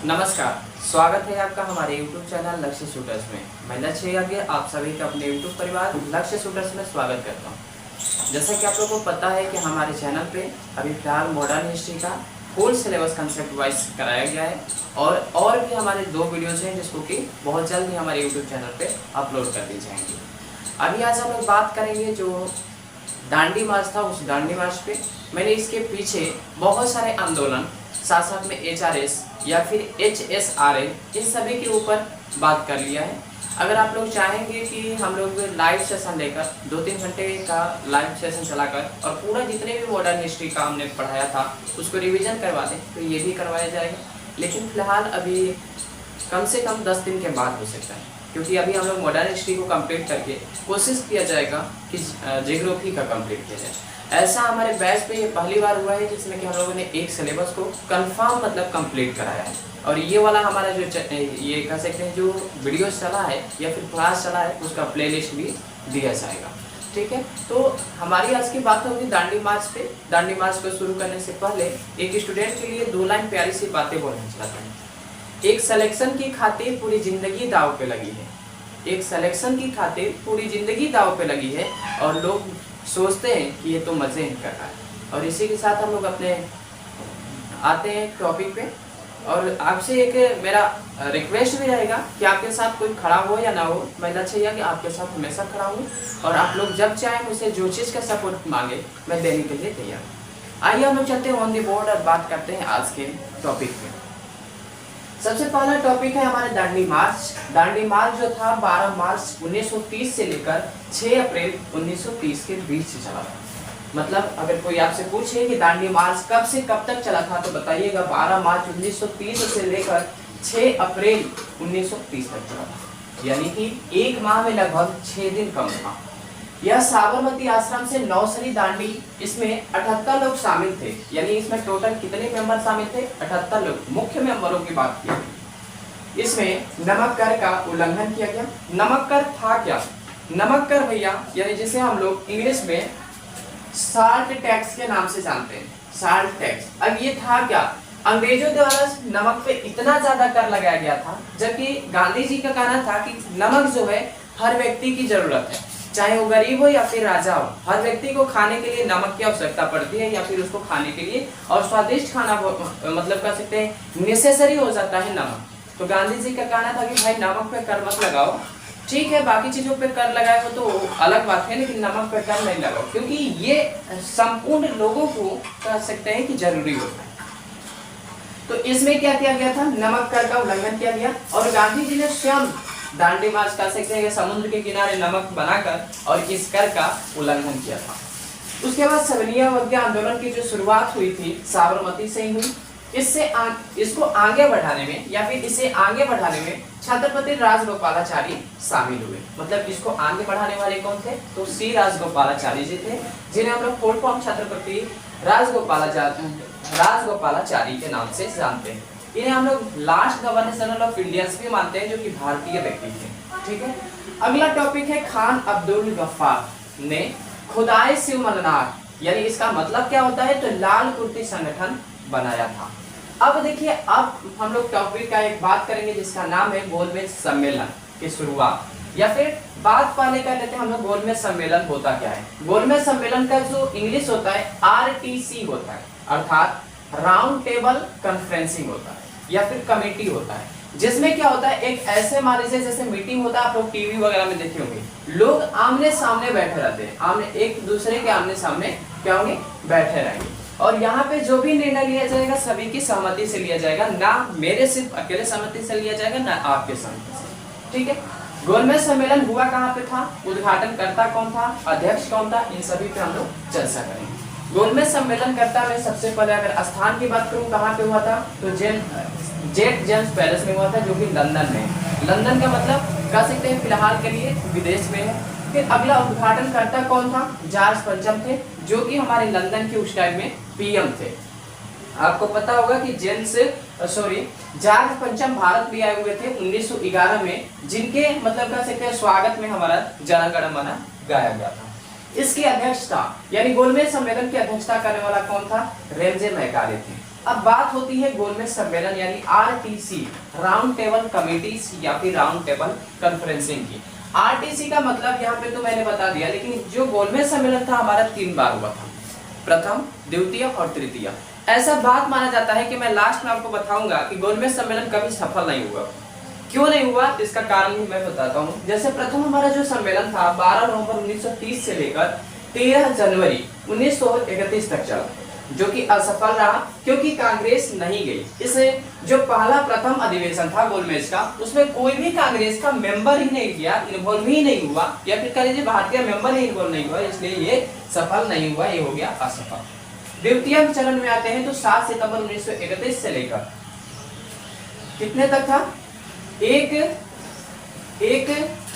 नमस्कार, स्वागत है आपका हमारे YouTube चैनल लक्ष्य शूटर्स में। मैं लक्ष्य आगे आप सभी का अपने YouTube परिवार लक्ष्य शूटर्स में स्वागत करता हूं। जैसा कि आप लोगों को पता है कि हमारे चैनल पे अभी फिलहाल मॉडर्न हिस्ट्री का फुल सिलेबस कंसेप्ट वाइज कराया गया है और भी हमारे 2 वीडियोज़ हैं जिसको कि बहुत जल्द ही हमारे YouTube चैनल पर अपलोड कर दी जाएंगी। अभी आज हम लोग बात करेंगे जो दांडी मार्च था, उस दांडी मार्च पे मैंने इसके पीछे बहुत सारे आंदोलन साथ साथ में HRS या फिर HSRA इन सभी के ऊपर बात कर लिया है। अगर आप लोग चाहेंगे कि हम लोग लाइव सेशन लेकर 2-3 घंटे का लाइव सेशन चलाकर और पूरा जितने भी मॉडर्न हिस्ट्री का हमने पढ़ाया था उसको रिवीजन करवा दें तो ये भी करवाया जाएगा, लेकिन फिलहाल अभी कम से कम 10 दिन के बाद हो सकता है, क्योंकि अभी हम लोग मॉडर्न हिस्ट्री को कंप्लीट करके कोशिश किया जाएगा कि ज्योग्राफी का कंप्लीट किया जाए। ऐसा हमारे बैच पे ये पहली बार हुआ है जिसमें कि हम लोगों ने एक सिलेबस को कंफर्म मतलब कंप्लीट कराया है। और ये वाला हमारा जो ये कह सकते हैं जो वीडियो चला है या फिर क्लास चला है उसका प्लेलिस्ट भी दिया जाएगा। ठीक है, तो हमारी आज की बात होगी दांडी मार्च पे। दांडी मार्च को शुरू करने से पहले एक स्टूडेंट के लिए 2 लाइन प्यारी सी बातें बोलना चाहता हूँ। एक सिलेक्शन की खातिर पूरी जिंदगी दाव पे लगी है, एक सिलेक्शन की खातिर पूरी जिंदगी दाव पे लगी है और लोग सोचते हैं कि ये तो मज़े ही कर रहा है। और इसी के साथ हम लोग अपने आते हैं टॉपिक पे। और आपसे एक मेरा रिक्वेस्ट भी रहेगा कि आपके साथ कोई खड़ा हो या ना हो, मैं लक्ष्य कि आपके साथ हमेशा खड़ा हूँ और आप लोग जब चाहें मुझसे जो चीज़ का सपोर्ट मांगे मैं देने के लिए तैयार हूँ। आइए हम लोग चलते हैं ऑन दी बोर्ड और बात करते हैं आज के टॉपिक पे। सबसे पहला टॉपिक है हमारे दांडी मार्च। दांडी मार्च जो था 12 मार्च 1930 से लेकर 6 अप्रैल 1930 के बीच से चला था। मतलब अगर कोई आपसे पूछे कि दांडी मार्च कब से कब तक चला था तो बताइएगा 12 मार्च 1930 से लेकर 6 अप्रैल 1930 तक चला था, यानी कि 1 माह में लगभग 6 दिन कम था। यह साबरमती आश्रम से नौसरी दांडी, इसमें 78 लोग शामिल थे, यानी इसमें टोटल कितने मेंबर शामिल थे? 78 लोग। मुख्य मेंबरों की बात की इसमें नमक कर का उल्लंघन किया गया। नमक कर था क्या? नमक कर भैया यानी जिसे हम लोग इंग्लिश में साल्ट टैक्स के नाम से जानते हैं, साल्ट टैक्स। अब ये था क्या? अंग्रेजों द्वारा नमक पे इतना ज्यादा कर लगाया गया था, जबकि गांधी जी का कहना था कि नमक जो है हर व्यक्ति की जरूरत है, चाहे वो गरीब हो या फिर राजा हो, हर व्यक्ति को खाने के लिए नमक की आवश्यकता पड़ती है या फिर उसको खाने के लिए और स्वादिष्ट खाना मतलब कह सकते हैं नेसेसरी हो जाता है नमक। तो गांधी जी का कहना था कि भाई नमक पे कर मत लगाओ, ठीक है बाकी चीजों पे कर लगाए हो तो अलग बात है, लेकिन नमक पे कर नहीं लगाओ, क्योंकि ये संपूर्ण लोगों को कह सकते हैं कि जरूरी होता है। तो इसमें क्या किया गया था? नमक कर का उल्लंघन किया गया और गांधी जी ने स्वयं दांडी मार्च कह सकते हैं समुद्र के किनारे नमक बनाकर और इस कर का उल्लंघन किया था। उसके बाद सबनिया अवज्ञा आंदोलन की जो शुरुआत हुई थी साबरमती से ही हुई। इसको आगे बढ़ाने में या फिर इसे आगे बढ़ाने में छत्रपति राजगोपालाचारी शामिल हुए। मतलब इसको आगे बढ़ाने वाले कौन थे? तो सी राजगोपालाचारी जी थे, जिन्हें हम लोग फुल फॉर्म छत्रपति राजगोपालाचारी के नाम से जानते हैं। इन्हें हम लोग last governor general of India भी मानते हैं, जो कि भारतीय व्यक्ति थे। ठीक है, अगला टॉपिक है खान अब्दुल गफ्फार ने खुदाई शिव मल्लार, यानी इसका मतलब क्या होता है? तो लाल कुर्ती संगठन बनाया था। अब देखिए, अब हम लोग टॉपिक का एक बात करेंगे जिसका नाम है गोलमेज सम्मेलन की शुरुआत, या फिर बात पहले कर लेते हैं हम लोग गोलमेज सम्मेलन होता क्या है। गोलमेज सम्मेलन का जो इंग्लिश होता है RTC होता है, अर्थात राउंड टेबल कॉन्फ्रेंसिंग होता है या फिर कमेटी होता है, जिसमें क्या होता है एक ऐसे मान लीजिए जैसे मीटिंग होता है, आप लोग टीवी वगैरह में देखे होंगे, लोग आमने सामने बैठे रहते हैं, आमने एक दूसरे के आमने सामने क्या होंगे? बैठे रहेंगे और यहाँ पे जो भी निर्णय लिया जाएगा सभी की सहमति से लिया जाएगा, ना मेरे सिर्फ अकेले सहमति से लिया जाएगा ना आपके सहमति से। ठीक है, गोलमेज सम्मेलन हुआ कहाँ पे था? उद्घाटन करता कौन था? अध्यक्ष कौन था? इन सभी पे हम लोग चर्चा करेंगे। गोलमेज सम्मेलन करता में सबसे पहले अगर स्थान की बात करूँ कहाँ पे हुआ था तो जेट जेम्स पैलेस में हुआ था, जो कि लंदन में। लंदन का मतलब कह सकते हैं फिलहाल के लिए विदेश में है। फिर अगला उद्घाटन करता कौन था? जॉर्ज पंचम थे, जो कि हमारे लंदन के उस टाइम में PM थे। आपको पता होगा कि जॉर्ज पंचम भारत भी आए हुए थे 1911 में, जिनके मतलब कह सकते हैं स्वागत में हमारा जन गण मन गाया गया था। इसकी अध्यक्षता यानी गोलमेज सम्मेलन की अध्यक्षता करने वाला कौन था? रेमजे मैकाले थे। अब बात होती है गोलमेज सम्मेलन यानी आरटीसी, राउंड टेबल कमेटीज या फिर राउंड टेबल कॉन्फ्रेंसिंग की। आरटीसी का मतलब यहाँ पे तो मैंने बता दिया, लेकिन जो गोलमेज सम्मेलन था हमारा 3 बार हुआ था, प्रथम, द्वितीय और तृतीय। ऐसा बात माना जाता है कि मैं लास्ट में आपको बताऊंगा कि गोलमेज सम्मेलन कभी सफल नहीं हुआ। क्यों नहीं हुआ इसका कारण भी मैं बताता हूँ। जैसे प्रथम हमारा जो सम्मेलन था 12 नवंबर 1930 से लेकर 13 जनवरी 1931 तक चला, जो कि असफल रहा क्योंकि कांग्रेस नहीं गई। इसे जो पहला प्रथम अधिवेशन था गोलमेज का, उसमें कोई भी कांग्रेस का मेंबर ही नहीं किया, इन्वॉल्व ही नहीं हुआ, या फिर कह लीजिए भारतीय मेंबर ही इन्वॉल्व नहीं हुआ, इसलिए ये सफल नहीं हुआ, ये हो गया असफल। द्वितीय चरण में आते हैं तो 7 सितंबर 1931 से लेकर कितने तक था, 1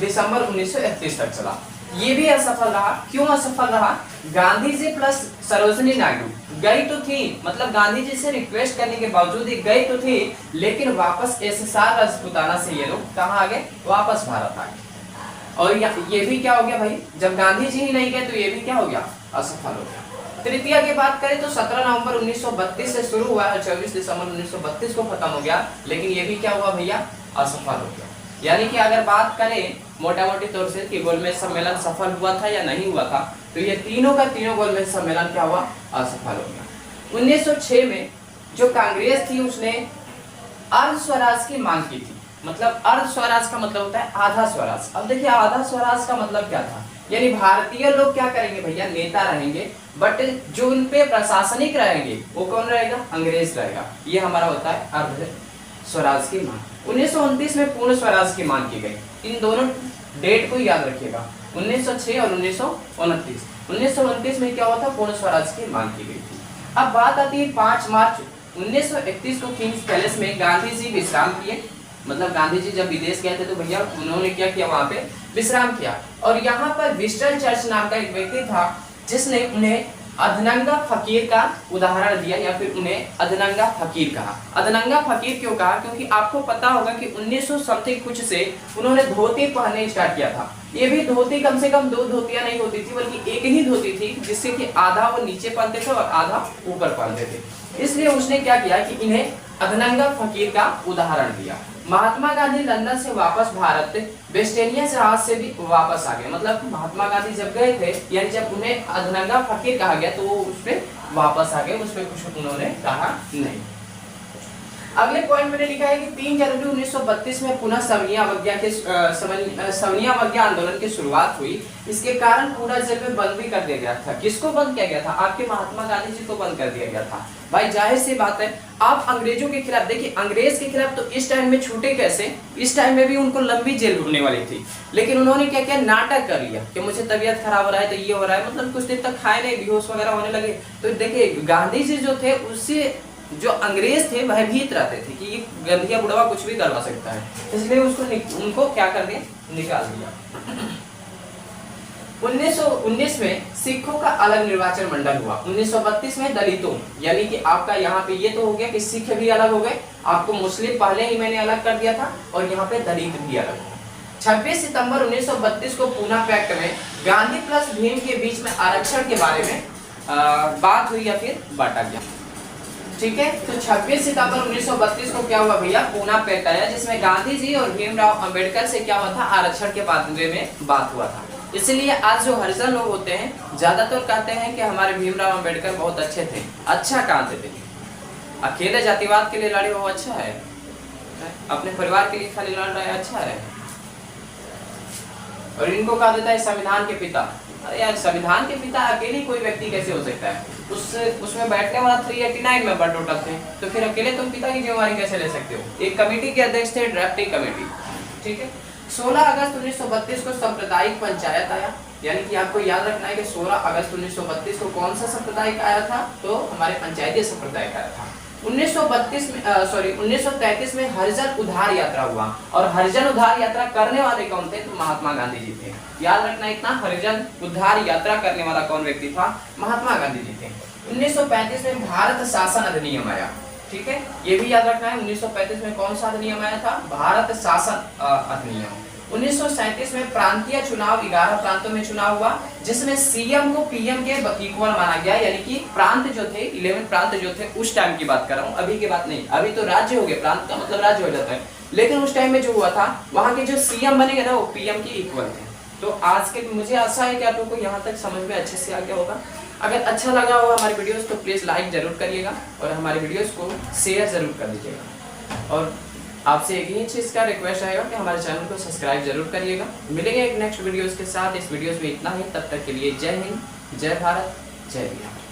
दिसंबर 1931 तक चला। ये भी असफल रहा। क्यों असफल रहा? गांधी जी प्लस सरोजिनी नायडू गई तो थी, मतलब गांधी जी से रिक्वेस्ट करने के बावजूद ही गई तो थी, लेकिन वापस एसएसआर राजपूताना से ये लोग कहाँ आ गए, वापस भारत आ गए। और ये भी क्या हो गया भाई, जब गांधी जी ही नहीं गए तो ये भी क्या हो गया, असफल हो गया। तृतीय की बात करें तो 17 नवंबर 1932 से शुरू हुआ और 24 दिसंबर 1932 को खत्म हो गया, लेकिन ये भी क्या हुआ भैया, असफल हो गया। यानी कि अगर बात करें मोटा मोटी तौर से कि गोलमेज सम्मेलन सफल हुआ था या नहीं हुआ था, तो ये तीनों का तीनों गोलमेज सम्मेलन क्या हुआ, असफल हो गया। 1906 में जो कांग्रेस थी उसने अर्ध स्वराज की मांग की थी। मतलब अर्ध स्वराज का मतलब होता है आधा स्वराज। अब देखिए आधा स्वराज का मतलब क्या था, यानी भारतीय लोग क्या करेंगे भैया, नेता रहेंगे, बट जो उन पे प्रशासनिक रहेंगे वो कौन रहेगा, अंग्रेज रहेगा। ये हमारा होता है अर्ध स्वराज की मांग। 1929 में पूर्ण स्वराज की मांग की गई। इन दोनों डेट को याद रखिएगा, 1906 और 1929। 1929 में क्या हुआ था, पूर्ण स्वराज की मांग की गई थी। अब बात आती है 5 मार्च 1931 को किंग्स पैलेस में गांधी जी विश्राम किए। मतलब गांधी जी जब विदेश गए थे तो भैया उन्होंने क्या किया, वहां पे विश्राम किया। और यहाँ पर विस्टन चर्च नाम का एक व्यक्ति था जिसने उन्हें अधनंगा फकीर का उदाहरण दिया, या फिर उन्हें अधनंगा फकीर कहा। अधनंगा फकीर क्यों कहा, क्योंकि आपको पता होगा कि 1900 समथिंग कुछ से उन्होंने धोती पहनने स्टार्ट किया था। ये भी धोती कम से कम 2 धोतियां नहीं होती थी, बल्कि एक ही धोती थी, जिससे कि आधा वो नीचे पहनते थे और आधा ऊपर पहनते थे। इसलिए उसने क्या किया कि इन्हें अधनंगा फकीर का उदाहरण दिया। महात्मा गांधी लंदन से वापस भारत वेस्टेनिया जहाज से भी वापस आ गए। मतलब महात्मा गांधी जब गए थे, यानी जब उन्हें अधनंगा फकीर कहा गया तो वो उसपे वापस आ गए, उसपे कुछ उन्होंने कहा नहीं। अगले पॉइंट मैंने लिखा है कि 3 जनवरी 1932 में पुनः सवनिया अवज्ञा आंदोलन की शुरुआत हुई। इसके कारण पूरा जेल में बंद भी कर दिया गया था। किसको बंद किया गया था, आपके महात्मा गांधी जी को बंद कर दिया गया था। भाई जाहिर सी बात है, आप अंग्रेजों के खिलाफ, देखिए अंग्रेज के खिलाफ तो इस टाइम में छूटे कैसे, इस टाइम में भी उनको लंबी जेल होने वाली थी, लेकिन उन्होंने क्या किया, नाटक कर लिया कि मुझे तबीयत खराब हो रहा है तो ये हो रहा है। मतलब कुछ दिन तक खाए नहीं, बेहोश वगैरह होने लगे। तो देखिए गांधी जी जो थे उससे जो अंग्रेज थे भयभीत रहते थे कि ये गंधिया बुढ़वा कुछ भी करवा सकता है, इसलिए उनको क्या कर दिया, निकाल दिया। 1919 में सिखों का अलग निर्वाचन मंडल हुआ। 1932 में दलितों, यानी कि आपका यहाँ पे ये तो हो गया कि सिख भी अलग हो गए, आपको मुस्लिम पहले ही मैंने अलग कर दिया था, और यहाँ पे दलित भी अलग हो। 26 सितंबर 1932 को पूना पैक्ट में गांधी प्लस भीम के बीच में आरक्षण के बारे में बात हुई या फिर बांटा गया। ठीक है, तो 26 सितंबर 1932 को क्या हुआ भैया, पूना पैक्ट आया, जिसमें गांधी जी और भीमराव अंबेडकर से क्या हुआ था, आरक्षण के बारे में बात हुआ था। इसलिए आज जो हरिजन लोग होते हैं ज्यादातर कहते हैं कि हमारे भीमराव अंबेडकर बहुत अच्छे थे। अच्छा कहते थे, अकेले जातिवाद के लिए लड़े वो अच्छा है, अपने परिवार के लिए खाली लड़ रहे हैं अच्छा है। और इनको कहा देता है संविधान के पिता। अरे यार संविधान के पिता अकेले कोई व्यक्ति कैसे हो सकता है, उसमें बैठने वाला 389 मेंबर टोटल थे, तो फिर अकेले तुम पिता की जिम्मेवारी कैसे ले सकते हो। एक कमेटी के अध्यक्ष थे, ड्राफ्टिंग कमेटी। ठीक है, 16 अगस्त 1932 को सांप्रदायिक पंचायत आया, यानी कि आपको याद रखना है कि 16 अगस्त 1932 को कौन सा सांप्रदायिक आया था, तो हमारे पंचायती सांप्रदायिक आया था। 1933 में हरिजन उद्धार यात्रा हुआ, और हरिजन उद्धार यात्रा करने वाले कौन थे, तो महात्मा गांधी जी थे। याद रखना इतना, हरिजन उद्धार यात्रा करने वाला कौन व्यक्ति था, महात्मा गांधी जी थे। 1935 में भारत शासन अधिनियम आया। ठीक है, ये भी याद रखना है, 1935 में कौन सा अधिनियम आया था, भारत शासन अधिनियम। 1937 में प्रांतीय चुनाव 11 प्रांतों में चुनाव हुआ, जिसमें सीएम को पीएम के इक्वल माना गया, यानी कि प्रांत जो थे 11 प्रांत जो थे उस टाइम की बात कर रहा हूँ, अभी की बात नहीं। अभी तो राज्य हो गए, प्रांत का मतलब राज्य हो जाता है, लेकिन उस टाइम में जो हुआ था वहां के जो सीएम बने गए ना वो पीएम के इक्वल थे। तो आज के मुझे आशा है कि आप लोगों को यहाँ तक समझ में अच्छे से आ गया होगा। अगर अच्छा लगा हो हमारे वीडियोस तो प्लीज़ लाइक जरूर करिएगा और हमारे वीडियोस को शेयर जरूर कर दीजिएगा। और आपसे एक ही चीज़ का रिक्वेस्ट रहेगा कि हमारे चैनल को सब्सक्राइब जरूर करिएगा। मिलेंगे एक नेक्स्ट वीडियोस के साथ। इस वीडियोस में इतना ही, तब तक के लिए जय हिंद, जय भारत, जय बिहार।